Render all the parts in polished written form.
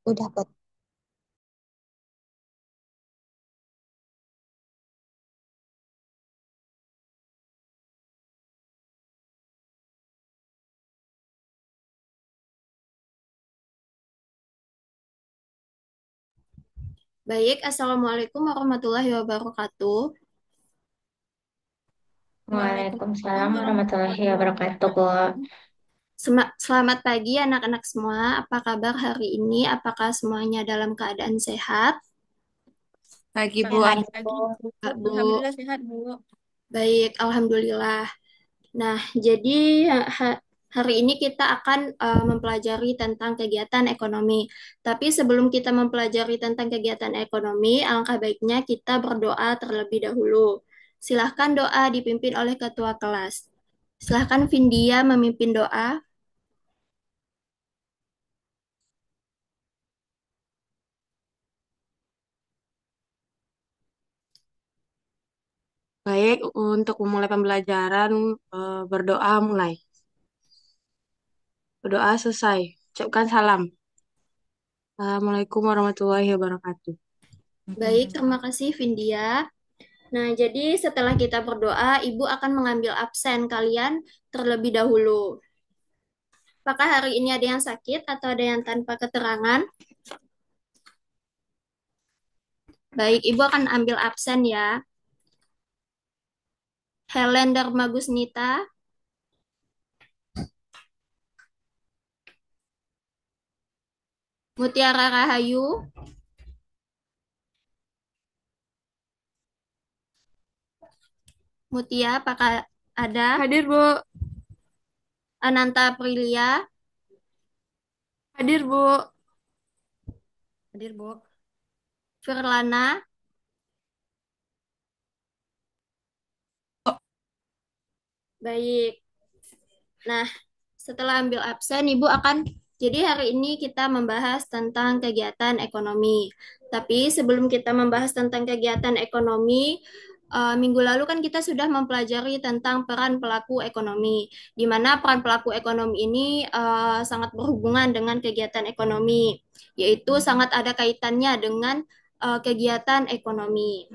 Udah, Pot. Baik, Assalamualaikum warahmatullahi wabarakatuh. Waalaikumsalam warahmatullahi wabarakatuh, Bu. Selamat pagi anak-anak semua. Apa kabar hari ini? Apakah semuanya dalam keadaan sehat? Pagi Bu, Sehat, Alhamdulillah Bu. Bu, Alhamdulillah sehat Bu. baik, Alhamdulillah. Nah, jadi hari ini kita akan mempelajari tentang kegiatan ekonomi. Tapi sebelum kita mempelajari tentang kegiatan ekonomi, alangkah baiknya kita berdoa terlebih dahulu. Silahkan doa dipimpin oleh ketua kelas. Silahkan Vindia memimpin doa. Baik, untuk memulai pembelajaran, berdoa mulai. Berdoa selesai. Ucapkan salam. Assalamualaikum warahmatullahi wabarakatuh. Baik, terima kasih Vindia. Nah, jadi setelah kita berdoa, Ibu akan mengambil absen kalian terlebih dahulu. Apakah hari ini ada yang sakit atau ada yang tanpa keterangan? Baik, Ibu akan ambil absen ya. Helen Darmagusnita, Mutiara Rahayu, Mutia, apakah ada? Hadir Bu. Ananta Aprilia, Hadir Bu. Hadir, Bu. Firlana. Baik. Nah, setelah ambil absen, Ibu akan jadi hari ini kita membahas tentang kegiatan ekonomi. Tapi sebelum kita membahas tentang kegiatan ekonomi, minggu lalu kan kita sudah mempelajari tentang peran pelaku ekonomi, di mana peran pelaku ekonomi ini sangat berhubungan dengan kegiatan ekonomi, yaitu sangat ada kaitannya dengan kegiatan ekonomi.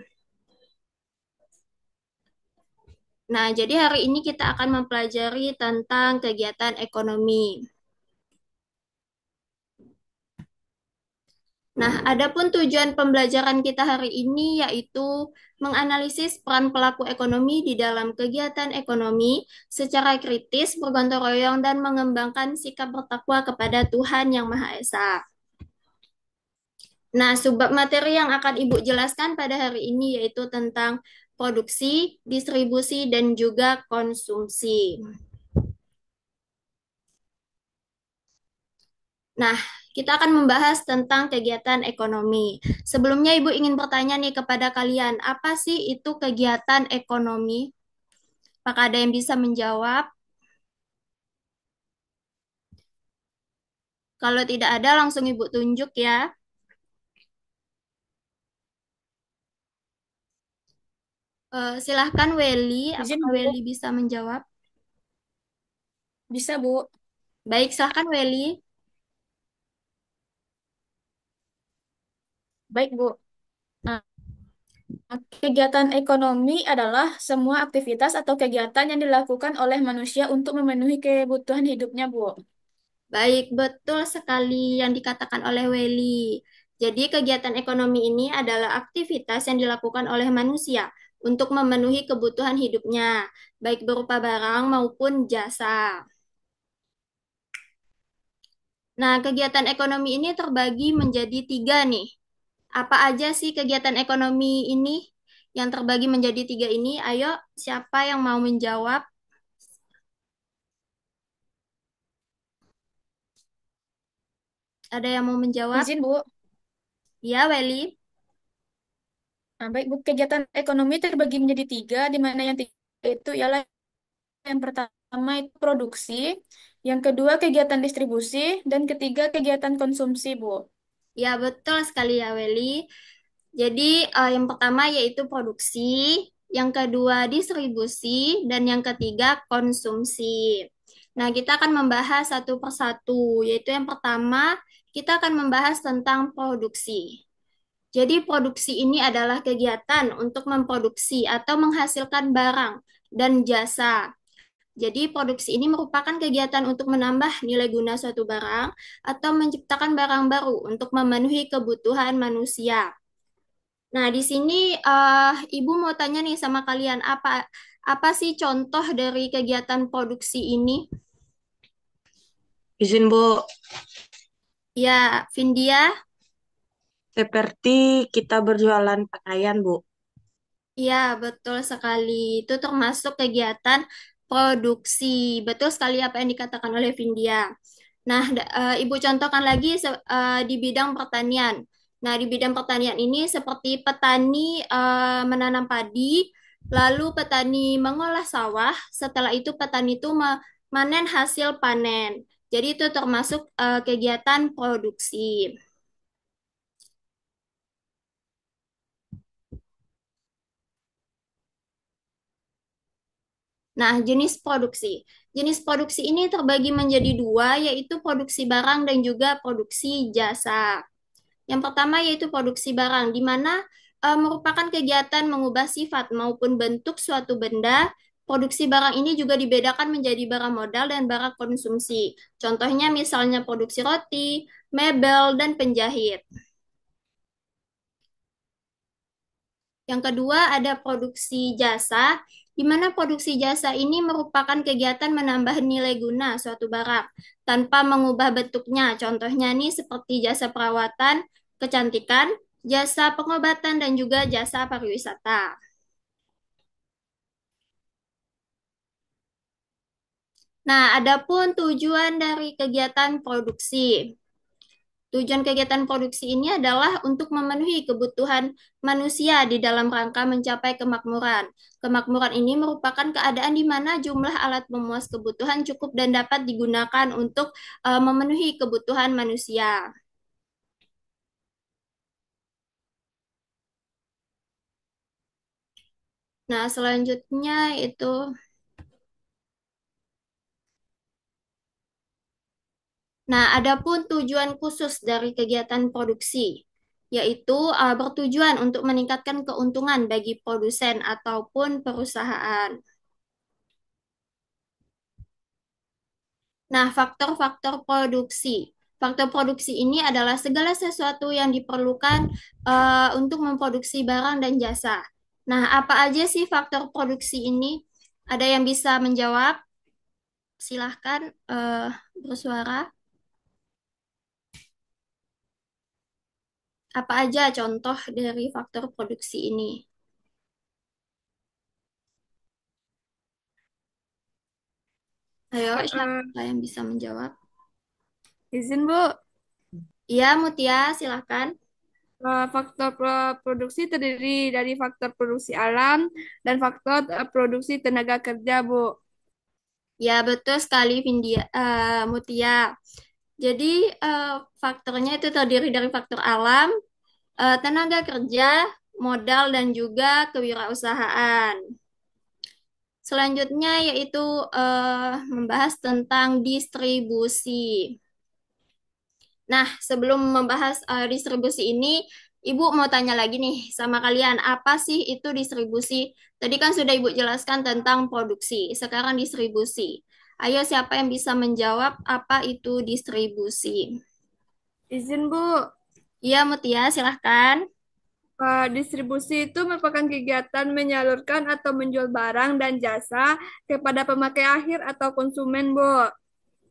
Nah, jadi hari ini kita akan mempelajari tentang kegiatan ekonomi. Nah, adapun tujuan pembelajaran kita hari ini yaitu menganalisis peran pelaku ekonomi di dalam kegiatan ekonomi secara kritis, bergotong royong, dan mengembangkan sikap bertakwa kepada Tuhan Yang Maha Esa. Nah, subbab materi yang akan Ibu jelaskan pada hari ini yaitu tentang produksi, distribusi, dan juga konsumsi. Nah, kita akan membahas tentang kegiatan ekonomi. Sebelumnya Ibu ingin bertanya nih kepada kalian, apa sih itu kegiatan ekonomi? Apakah ada yang bisa menjawab? Kalau tidak ada, langsung Ibu tunjuk ya. Silahkan Welly, Izin apakah Welly Bu. bisa menjawab? Bisa Bu. Baik, silahkan Welly. Baik Bu. Nah, kegiatan ekonomi adalah semua aktivitas atau kegiatan yang dilakukan oleh manusia untuk memenuhi kebutuhan hidupnya Bu. Baik, betul sekali yang dikatakan oleh Welly. Jadi, kegiatan ekonomi ini adalah aktivitas yang dilakukan oleh manusia untuk memenuhi kebutuhan hidupnya, baik berupa barang maupun jasa. Nah, kegiatan ekonomi ini terbagi menjadi tiga nih. Apa aja sih kegiatan ekonomi ini yang terbagi menjadi tiga ini? Ayo, siapa yang mau menjawab? Ada yang mau menjawab? Izin Bu. Ya, Welly. Nah, baik Bu, kegiatan ekonomi terbagi menjadi tiga, di mana yang tiga itu ialah yang pertama itu produksi, yang kedua kegiatan distribusi, dan ketiga kegiatan konsumsi Bu. Ya, betul sekali ya, Welly. Jadi, yang pertama yaitu produksi, yang kedua distribusi, dan yang ketiga konsumsi. Nah, kita akan membahas satu persatu, yaitu yang pertama, kita akan membahas tentang produksi. Jadi, produksi ini adalah kegiatan untuk memproduksi atau menghasilkan barang dan jasa. Jadi, produksi ini merupakan kegiatan untuk menambah nilai guna suatu barang atau menciptakan barang baru untuk memenuhi kebutuhan manusia. Nah, di sini Ibu mau tanya nih sama kalian, apa apa sih contoh dari kegiatan produksi ini? Izin Bu, Ya, Vindia. seperti kita berjualan pakaian Bu. Iya, betul sekali. Itu termasuk kegiatan produksi. Betul sekali apa yang dikatakan oleh Vindia. Nah, Ibu contohkan lagi di bidang pertanian. Nah, di bidang pertanian ini seperti petani menanam padi, lalu petani mengolah sawah, setelah itu petani itu memanen hasil panen. Jadi itu termasuk kegiatan produksi. Nah, jenis produksi. Jenis produksi ini terbagi menjadi dua, yaitu produksi barang dan juga produksi jasa. Yang pertama yaitu produksi barang, di mana merupakan kegiatan mengubah sifat maupun bentuk suatu benda. Produksi barang ini juga dibedakan menjadi barang modal dan barang konsumsi. Contohnya misalnya produksi roti, mebel, dan penjahit. Yang kedua ada produksi jasa, di mana produksi jasa ini merupakan kegiatan menambah nilai guna suatu barang tanpa mengubah bentuknya. Contohnya nih seperti jasa perawatan, kecantikan, jasa pengobatan, dan juga jasa pariwisata. Nah, adapun tujuan dari kegiatan produksi. Tujuan kegiatan produksi ini adalah untuk memenuhi kebutuhan manusia di dalam rangka mencapai kemakmuran. Kemakmuran ini merupakan keadaan di mana jumlah alat memuas kebutuhan cukup dan dapat digunakan untuk memenuhi kebutuhan manusia. Nah, selanjutnya itu Nah, adapun tujuan khusus dari kegiatan produksi, yaitu bertujuan untuk meningkatkan keuntungan bagi produsen ataupun perusahaan. Nah, faktor-faktor produksi. Faktor produksi ini adalah segala sesuatu yang diperlukan untuk memproduksi barang dan jasa. Nah, apa aja sih faktor produksi ini? Ada yang bisa menjawab? Silahkan bersuara. Apa aja contoh dari faktor produksi ini? Ayo, siapa yang bisa menjawab? Izin Bu, Iya, Mutia, silahkan. faktor produksi terdiri dari faktor produksi alam dan faktor produksi tenaga kerja, Bu. Ya, betul sekali, Mutia. Jadi, eh, faktornya itu terdiri dari faktor alam, tenaga kerja, modal, dan juga kewirausahaan. Selanjutnya yaitu membahas tentang distribusi. Nah, sebelum membahas distribusi ini, Ibu mau tanya lagi nih sama kalian, apa sih itu distribusi? Tadi kan sudah Ibu jelaskan tentang produksi, sekarang distribusi. Ayo, siapa yang bisa menjawab apa itu distribusi? Izin Bu, Iya, Mutia, silahkan. distribusi itu merupakan kegiatan menyalurkan atau menjual barang dan jasa kepada pemakai akhir atau konsumen, Bu.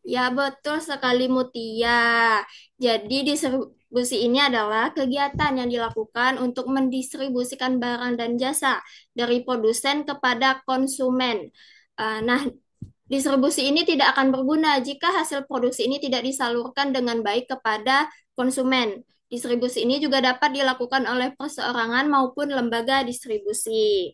Ya, betul sekali Mutia. Jadi, distribusi ini adalah kegiatan yang dilakukan untuk mendistribusikan barang dan jasa dari produsen kepada konsumen. Nah, distribusi ini tidak akan berguna jika hasil produksi ini tidak disalurkan dengan baik kepada konsumen. Distribusi ini juga dapat dilakukan oleh perseorangan maupun lembaga distribusi.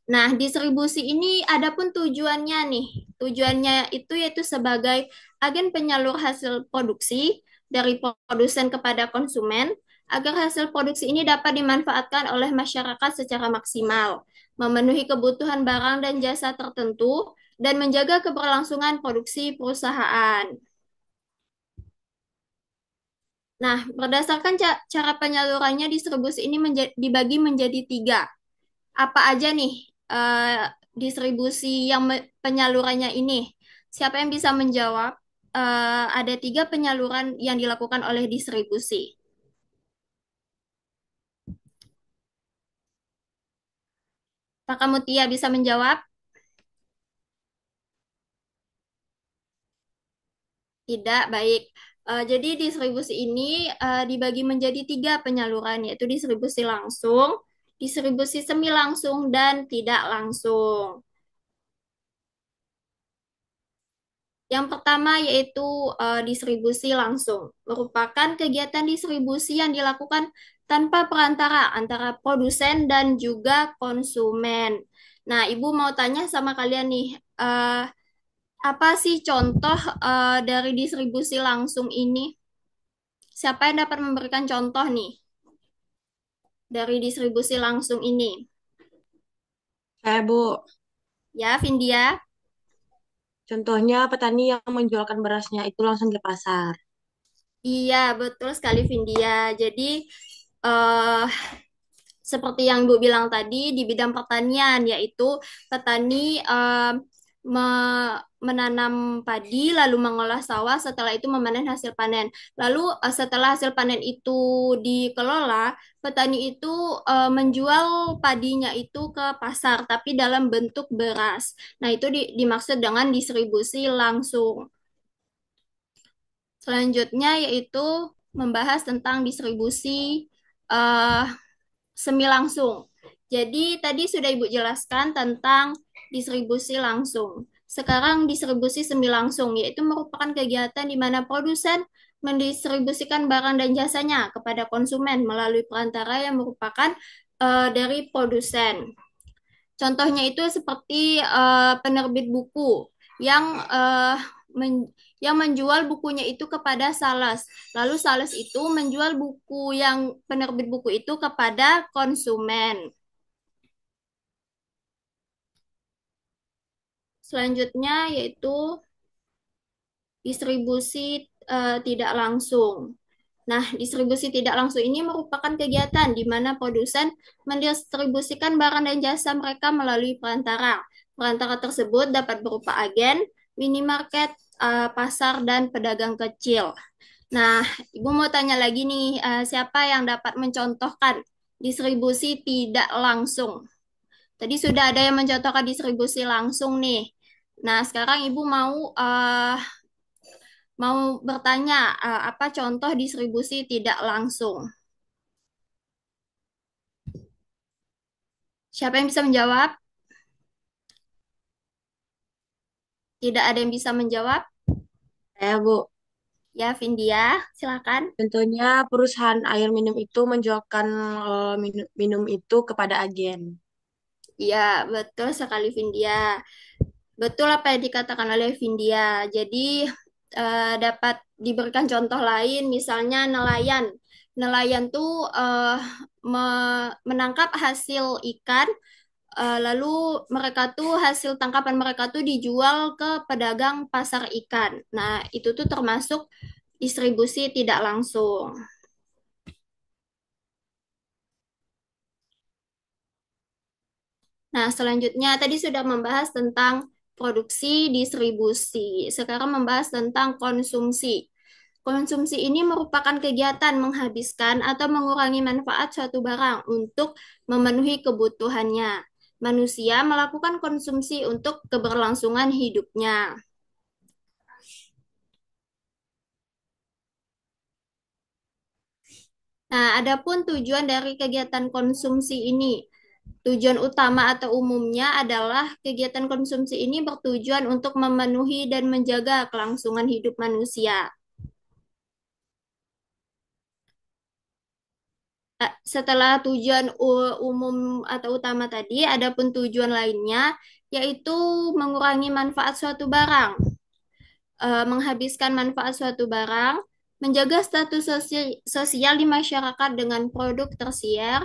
Nah, distribusi ini ada pun tujuannya nih. Tujuannya itu yaitu sebagai agen penyalur hasil produksi dari produsen kepada konsumen agar hasil produksi ini dapat dimanfaatkan oleh masyarakat secara maksimal. memenuhi kebutuhan barang dan jasa tertentu, dan menjaga keberlangsungan produksi perusahaan. Nah, berdasarkan cara penyalurannya, distribusi ini dibagi menjadi tiga. Apa aja nih distribusi yang penyalurannya ini? Siapa yang bisa menjawab? Ada tiga penyaluran yang dilakukan oleh distribusi. Pak Mutia bisa menjawab? Tidak, baik. Jadi distribusi ini dibagi menjadi tiga penyaluran, yaitu distribusi langsung, distribusi semi langsung, dan tidak langsung. Yang pertama yaitu distribusi langsung, merupakan kegiatan distribusi yang dilakukan tanpa perantara antara produsen dan juga konsumen. Nah, Ibu mau tanya sama kalian nih, apa sih contoh dari distribusi langsung ini? Siapa yang dapat memberikan contoh nih dari distribusi langsung ini? Saya, Bu. Ya, Vindia. Contohnya petani yang menjualkan berasnya itu langsung ke pasar. Iya, betul sekali Vindia. Jadi, eh seperti yang Ibu bilang tadi di bidang pertanian, yaitu petani menanam padi, lalu mengolah sawah, setelah itu memanen hasil panen. Lalu setelah hasil panen itu dikelola, petani itu menjual padinya itu ke pasar, tapi dalam bentuk beras. Nah, itu dimaksud dengan distribusi langsung. Selanjutnya yaitu membahas tentang distribusi eh, semi langsung. Jadi tadi sudah Ibu jelaskan tentang distribusi langsung. Sekarang distribusi semi langsung, yaitu merupakan kegiatan di mana produsen mendistribusikan barang dan jasanya kepada konsumen melalui perantara yang merupakan dari produsen. Contohnya itu seperti penerbit buku yang yang menjual bukunya itu kepada sales. Lalu sales itu menjual buku yang penerbit buku itu kepada konsumen. Selanjutnya yaitu distribusi tidak langsung. Nah, distribusi tidak langsung ini merupakan kegiatan di mana produsen mendistribusikan barang dan jasa mereka melalui perantara. Perantara tersebut dapat berupa agen, minimarket, pasar, dan pedagang kecil. Nah, Ibu mau tanya lagi nih, siapa yang dapat mencontohkan distribusi tidak langsung? Tadi sudah ada yang mencontohkan distribusi langsung nih. Nah, sekarang Ibu mau bertanya apa contoh distribusi tidak langsung? Siapa yang bisa menjawab? Tidak ada yang bisa menjawab? Saya, Bu. Ya, Vindia, silakan. Contohnya perusahaan air minum itu menjualkan minum itu kepada agen. Ya, betul sekali Vindia. Betul apa yang dikatakan oleh Vindia. Jadi dapat diberikan contoh lain, misalnya nelayan. Nelayan tuh menangkap hasil ikan, lalu mereka tuh hasil tangkapan mereka tuh dijual ke pedagang pasar ikan. Nah, itu tuh termasuk distribusi tidak langsung. Nah, selanjutnya tadi sudah membahas tentang produksi, distribusi. Sekarang membahas tentang konsumsi. Konsumsi ini merupakan kegiatan menghabiskan atau mengurangi manfaat suatu barang untuk memenuhi kebutuhannya. Manusia melakukan konsumsi untuk keberlangsungan hidupnya. Nah, adapun tujuan dari kegiatan konsumsi ini, tujuan utama atau umumnya adalah kegiatan konsumsi ini bertujuan untuk memenuhi dan menjaga kelangsungan hidup manusia. Setelah tujuan umum atau utama tadi, adapun tujuan lainnya yaitu mengurangi manfaat suatu barang, menghabiskan manfaat suatu barang, menjaga status sosial di masyarakat dengan produk tersier,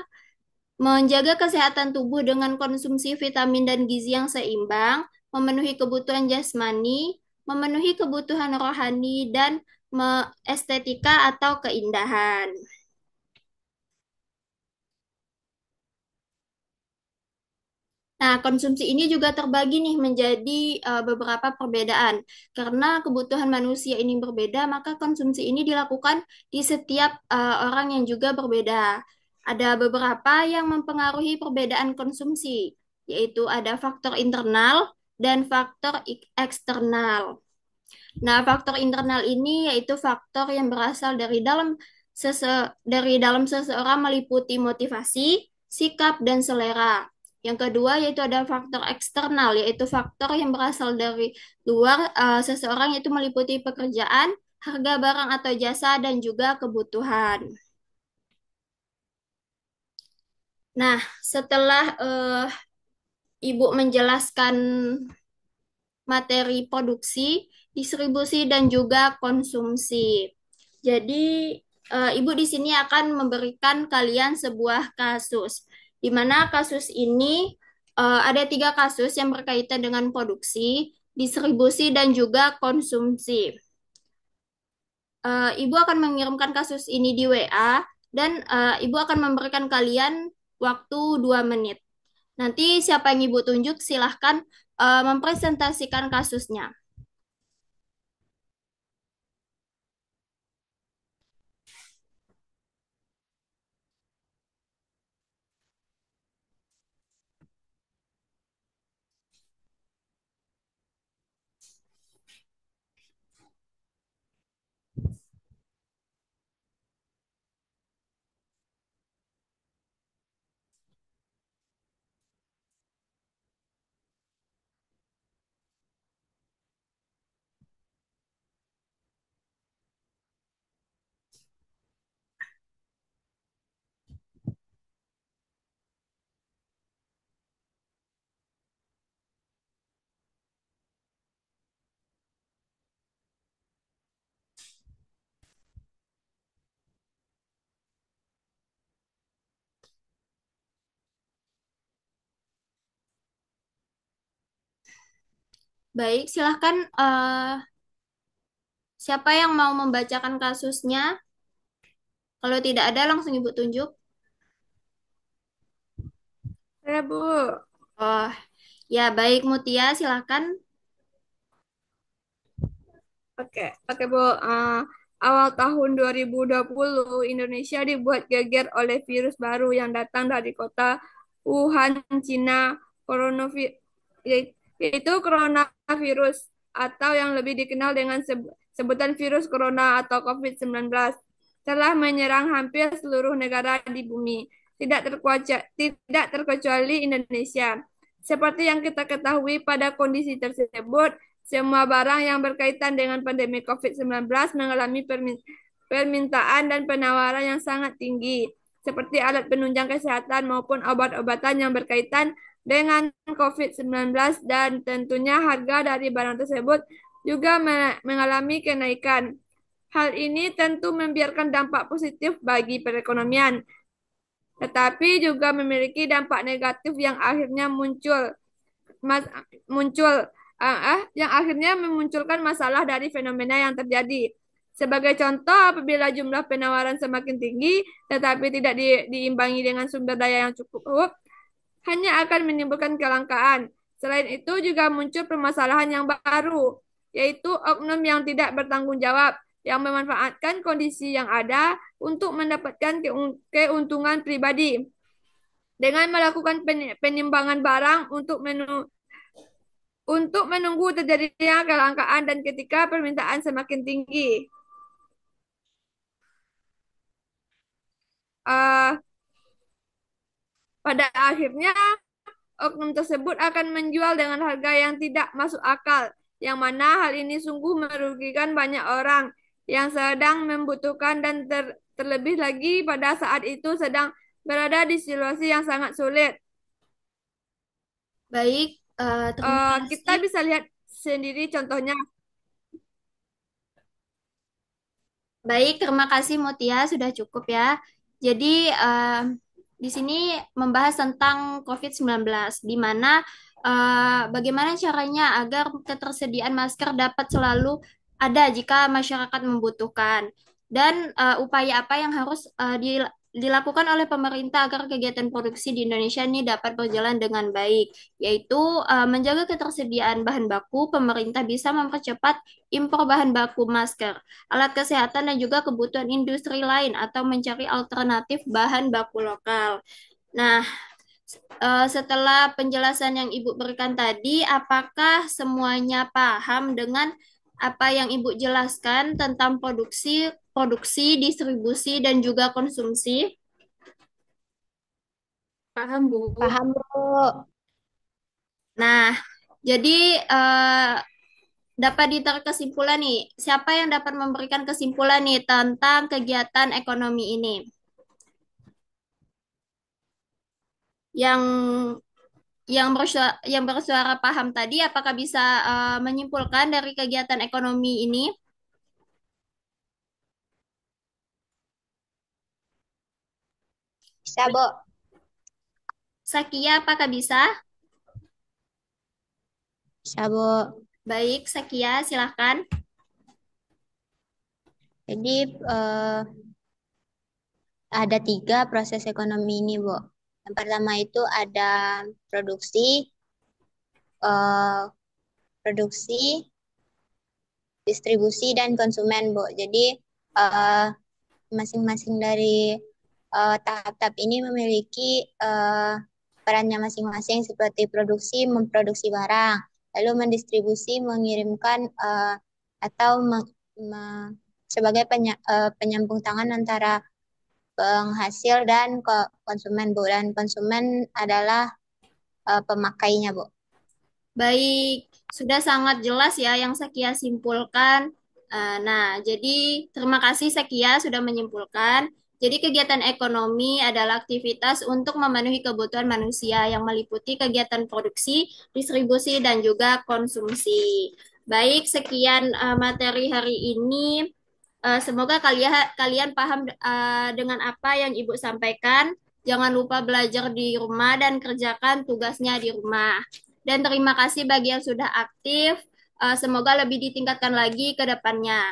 menjaga kesehatan tubuh dengan konsumsi vitamin dan gizi yang seimbang, memenuhi kebutuhan jasmani, memenuhi kebutuhan rohani, dan estetika atau keindahan. Nah, konsumsi ini juga terbagi nih menjadi beberapa perbedaan. Karena kebutuhan manusia ini berbeda, maka konsumsi ini dilakukan di setiap orang yang juga berbeda. Ada beberapa yang mempengaruhi perbedaan konsumsi, yaitu ada faktor internal dan faktor eksternal. Nah, faktor internal ini yaitu faktor yang berasal dari dalam seseorang meliputi motivasi, sikap, dan selera. Yang kedua yaitu ada faktor eksternal, yaitu faktor yang berasal dari luar seseorang, yaitu meliputi pekerjaan, harga barang atau jasa, dan juga kebutuhan. Nah, setelah Ibu menjelaskan materi produksi, distribusi, dan juga konsumsi. Jadi, Ibu di sini akan memberikan kalian sebuah kasus, di mana kasus ini ada tiga kasus yang berkaitan dengan produksi, distribusi, dan juga konsumsi. Ibu akan mengirimkan kasus ini di WA, dan Ibu akan memberikan kalian waktu 2 menit. Nanti siapa yang Ibu tunjuk, silahkan mempresentasikan kasusnya. Baik, silahkan siapa yang mau membacakan kasusnya? Kalau tidak ada, langsung Ibu tunjuk. Saya, Bu. Oh, ya baik Mutia, silahkan. Oke, oke Bu. Awal tahun 2020, Indonesia dibuat geger oleh virus baru yang datang dari kota Wuhan, Cina, yaitu coronavirus atau yang lebih dikenal dengan sebutan virus corona atau COVID-19 telah menyerang hampir seluruh negara di bumi, tidak terkecuali Indonesia. Seperti yang kita ketahui pada kondisi tersebut, semua barang yang berkaitan dengan pandemi COVID-19 mengalami permintaan dan penawaran yang sangat tinggi, seperti alat penunjang kesehatan maupun obat-obatan yang berkaitan dengan COVID-19, dan tentunya harga dari barang tersebut juga mengalami kenaikan. Hal ini tentu membiarkan dampak positif bagi perekonomian, tetapi juga memiliki dampak negatif yang akhirnya mas- muncul yang akhirnya memunculkan masalah dari fenomena yang terjadi. Sebagai contoh, apabila jumlah penawaran semakin tinggi tetapi tidak diimbangi dengan sumber daya yang cukup, hanya akan menimbulkan kelangkaan. Selain itu juga muncul permasalahan yang baru, yaitu oknum yang tidak bertanggung jawab, yang memanfaatkan kondisi yang ada untuk mendapatkan keuntungan pribadi dengan melakukan penimbangan barang untuk menunggu terjadinya kelangkaan dan ketika permintaan semakin tinggi. Uh, Pada akhirnya, oknum tersebut akan menjual dengan harga yang tidak masuk akal, yang mana hal ini sungguh merugikan banyak orang yang sedang membutuhkan dan terlebih lagi pada saat itu sedang berada di situasi yang sangat sulit. Baik, terima Kita kasih. bisa lihat sendiri contohnya. Baik, terima kasih Mutia, sudah cukup ya. Jadi, di sini membahas tentang COVID-19, di mana bagaimana caranya agar ketersediaan masker dapat selalu ada jika masyarakat membutuhkan, dan upaya apa yang harus dilakukan oleh pemerintah agar kegiatan produksi di Indonesia ini dapat berjalan dengan baik, yaitu menjaga ketersediaan bahan baku. Pemerintah bisa mempercepat impor bahan baku masker, alat kesehatan, dan juga kebutuhan industri lain, atau mencari alternatif bahan baku lokal. Nah, setelah penjelasan yang Ibu berikan tadi, apakah semuanya paham dengan apa yang Ibu jelaskan tentang produksi, distribusi, dan juga konsumsi? Paham, Bu. Paham, Bu. Nah, jadi dapat ditarik kesimpulan nih. Siapa yang dapat memberikan kesimpulan nih tentang kegiatan ekonomi ini? Yang yang bersuara paham tadi, apakah bisa menyimpulkan dari kegiatan ekonomi ini? Bisa, Bu. Sakia, apakah bisa? Bisa, Bu. Baik, Sakia, silahkan. Jadi ada 3 proses ekonomi ini, Bu. Yang pertama itu ada produksi, eh, produksi, distribusi, dan konsumen, Bu. Jadi eh, masing-masing dari tahap-tahap ini memiliki perannya masing-masing, seperti produksi, memproduksi barang, lalu mendistribusi, mengirimkan, atau sebagai penyambung tangan antara penghasil dan konsumen, Bu. Dan konsumen adalah pemakainya, Bu. Baik, sudah sangat jelas ya yang Sakia simpulkan. Nah, jadi terima kasih Sakia sudah menyimpulkan. Jadi kegiatan ekonomi adalah aktivitas untuk memenuhi kebutuhan manusia yang meliputi kegiatan produksi, distribusi, dan juga konsumsi. Baik, sekian materi hari ini. Semoga kalian kalian paham dengan apa yang Ibu sampaikan. Jangan lupa belajar di rumah dan kerjakan tugasnya di rumah. Dan terima kasih bagi yang sudah aktif. Semoga lebih ditingkatkan lagi ke depannya.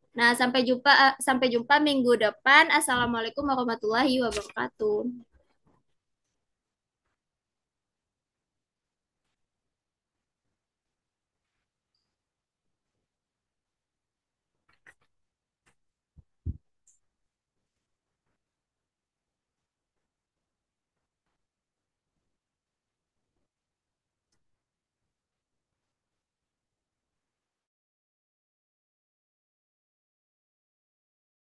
Nah, sampai jumpa minggu depan. Assalamualaikum warahmatullahi wabarakatuh.